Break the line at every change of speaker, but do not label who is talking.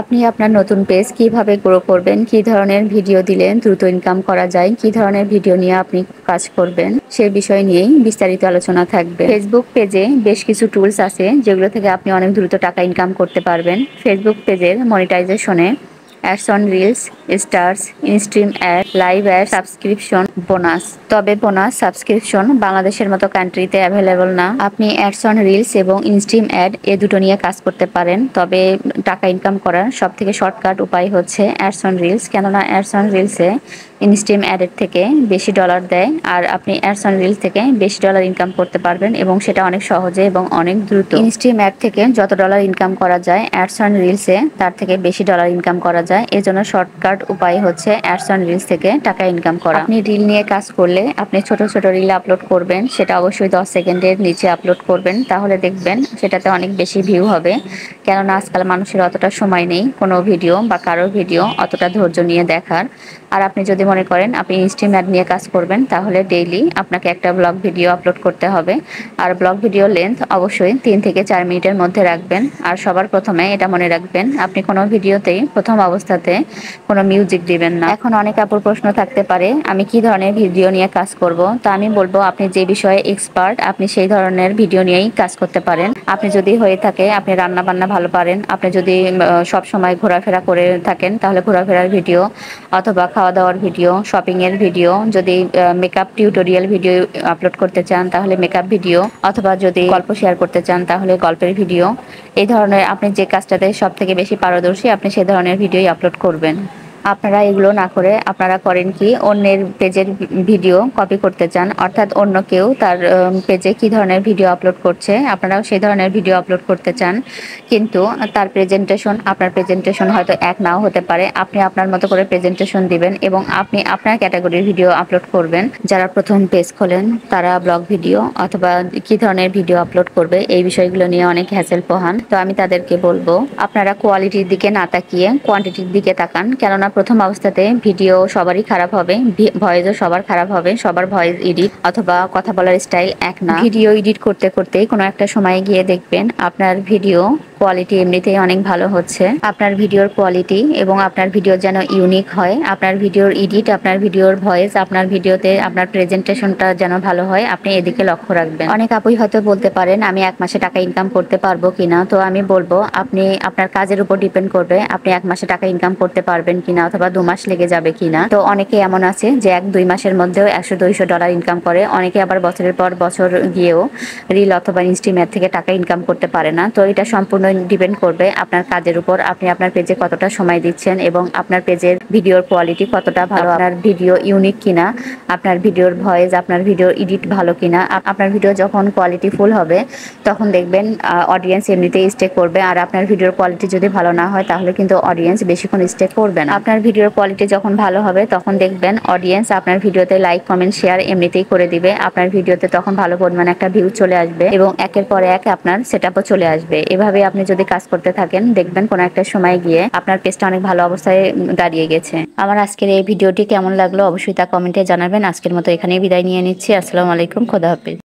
আপনি আপনার নতুন পেজ কিভাবে গ্রো করবেন, কি ধরনের ভিডিও দিলে দ্রুত ইনকাম করা যায়, কি ধরনের ভিডিও নিয়ে আপনি কাজ করবেন সে বিষয় নিয়েই বিস্তারিত আলোচনা থাকবে। ফেসবুক পেজে বেশ কিছু টুলস আছে যেগুলো থেকে আপনি অনেক দ্রুত টাকা ইনকাম করতে পারবেন। ফেসবুক পেজের মনিটাইজেশনে ads on reels, stars, instream ad, live ad, subscription, bonus. তবে বোনাস সাবস্ক্রিপশন বাংলাদেশের মতো কান্ট্রিতে অ্যাভেলেবল না। আপনি অ্যাডস অন রিলস এবং ইনস্ট্রিম অ্যাড এ দুটো নিয়ে কাজ করতে পারেন। তবে টাকা ইনকাম করার সব থেকে শর্টকাট উপায় হচ্ছে অ্যাডস অন রিলস, কেননা অ্যাডস অন রিলসে ইনস্ট্রিম অ্যাডের থেকে বেশি ডলার দেয়, আর আপনি অ্যাডস অন রিলস থেকে বেশি ডলার ইনকাম করতে পারবেন এবং সেটা অনেক সহজে এবং অনেক দ্রুত। ইনস্ট্রিম অ্যাড থেকে যত ডলার ইনকাম করা যায় অ্যাডস অন রিলসে তার থেকে বেশি ডলার ইনকাম করা যায়। এজন্য শর্টকাট উপায় হচ্ছে অ্যাডস অন রিলস থেকে টাকা ইনকাম করা। আপনি রিল নিয়ে কাজ করলে আপনি ছোট ছোট রিল আপলোড করবেন, সেটা অবশ্যই 10 সেকেন্ডের নিচে আপলোড করবেন, তাহলে দেখবেন সেটাতে অনেক বেশি ভিউ হবে। কেননা আজকাল মানুষের অতটা সময় নেই কোনো ভিডিও বা কারোর ভিডিও অতটা ধৈর্য নিয়ে দেখার। আর আপনি যদি মনে করেন আপনি ইনস্ট্রিম অ্যাড নিয়ে কাজ করবেন, তাহলে ডেইলি আপনাকে একটা ব্লগ ভিডিও আপলোড করতে হবে। আর ব্লগ ভিডিও লেন্থ অবশ্যই 3 থেকে 4 মিনিটের মধ্যে রাখবেন। আর সবার প্রথমে এটা মনে রাখবেন, আপনি কোনো ভিডিওতেই প্রথম অবস্থাতে কোনো মিউজিক দিবেন না। এখন অনেক আপুর প্রশ্ন থাকতে পারে আমি কি ধরনের ভিডিও নিয়ে কাজ করব। তা আমি বলবো আপনি যে বিষয়ে এক্সপার্ট আপনি সেই ধরনের ভিডিও নিয়েই কাজ করতে পারেন। আপনি যদি হয়ে থাকে আপনি রান্না বান্না ভালো পারেন, আপনি যদি সব সময় ঘোরাফেরা করে থাকেন তাহলে ঘোরাফেরার ভিডিও, অথবা খাওয়া দাওয়ার ভিডিও, শপিং এর ভিডিও, যদি মেকআপ টিউটোরিয়াল ভিডিও আপলোড করতে চান তাহলে মেকআপ ভিডিও, অথবা যদি গল্প শেয়ার করতে চান তাহলে গল্পের ভিডিও। এই ধরনের আপনি যে কাজটাতে সব থেকে বেশি পারদর্শী আপনি সে ধরনের ভিডিওই আপলোড করবেন। আপনারা এগুলো না করে আপনারা করেন কি, অন্যের পেজের ভিডিও কপি করতে চান, অর্থাৎ অন্য কেউ তার পেজে কি ধরনের ভিডিও আপলোড করছে আপনারাও সেই ধরনের ভিডিও আপলোড করতে চান, কিন্তু তার প্রেজেন্টেশন আপনার প্রেজেন্টেশন হয়তো এক নাও হতে পারে। আপনি আপনার মতো করে প্রেজেন্টেশন দিবেন এবং আপনি আপনার ক্যাটাগরির ভিডিও আপলোড করবেন। যারা প্রথম পেজ খোলেন তারা ব্লগ ভিডিও অথবা কি ধরনের ভিডিও আপলোড করবে এই বিষয়গুলো নিয়ে অনেক হ্যাসেল পোহান। তো আমি তাদেরকে বলবো আপনারা কোয়ালিটির দিকে না তাকিয়ে কোয়ান্টিটির দিকে তাকান, কেননা প্রথম অবস্থাতে ভিডিও সবারই খারাপ হবে, ভয়েসও সবার খারাপ হবে, সবার ভয়েস এডিট অথবা কথা বলার স্টাইল এক না। ভিডিও এডিট করতে করতে কোনো একটা সময় গিয়ে দেখবেন আপনার ভিডিও কোয়ালিটি এমনিতেই অনেক ভালো হচ্ছে। আপনার ভিডিওর কোয়ালিটি এবং আপনার ভিডিও যেন ইউনিক হয়, আপনার ভিডিওর এডিট, আপনার ভিডিওর ভয়েস, আপনার ভিডিওতে আপনার প্রেজেন্টেশনটা যেন ভালো হয়, আপনি এদিকে লক্ষ্য রাখবেন। অনেক আপুই হয়তো বলতে পারেন আমি 1 মাসে টাকা ইনকাম করতে পারবো কিনা। তো আমি বলবো আপনি আপনার কাজের উপর ডিপেন্ড করবে আপনি 1 মাসে টাকা ইনকাম করতে পারবেন কিনা অথবা 2 মাস লেগে যাবে কিনা। তো অনেকে এমন আছে যে 1-2 মাসের মধ্যেও 100-200 ডলার ইনকাম করে, অনেকে আবার বছরের পর বছর গিয়েও রিল অথবা ইনস্ট্রিম অ্যাড থেকে টাকা ইনকাম করতে পারে না। তো এটা সম্পূর্ণ ডিপেন্ড করবে আপনার কাজের উপর, আপনি আপনার পেজে কতটা সময় দিচ্ছেন এবং আপনার পেজের ভিডিওর কোয়ালিটি কতটা ভালো, আপনার ভিডিও ইউনিক কিনা, আপনার ভিডিওর ভয়েস, আপনার ভিডিওর এডিট ভালো কিনা। আপনার ভিডিও যখন কোয়ালিটি ফুল হবে তখন দেখবেন অডিয়েন্স এমনিতেই স্টে করবে। আর আপনার ভিডিওর কোয়ালিটি যদি ভালো না হয় তাহলে কিন্তু অডিয়েন্স বেশিক্ষণ স্টে করবে না। আপনার ভিডিওর কোয়ালিটি যখন ভালো হবে তখন দেখবেন অডিয়েন্স আপনার ভিডিওতে লাইক কমেন্ট শেয়ার এমনিতেই করে দিবে, আপনার ভিডিওতে তখন ভালো পরিমাণে একটা ভিউ চলে আসবে এবং একের পর এক আপনার সেটআপও চলে আসবে। এভাবে আপনি যদি কাজ করতে থাকেন দেখবেন কোনো একটা সময় গিয়ে আপনার পেজটা অনেক ভালো অবস্থায় দাঁড়িয়ে গেছে। আমার আজকের এই ভিডিওটি কেমন লাগলো অবশ্যই তা কমেন্টে জানাবেন। আজকের মতো এখানেই বিদায় নিয়ে নিচ্ছি। আসসালামু আলাইকুম, খোদা হাফেজ।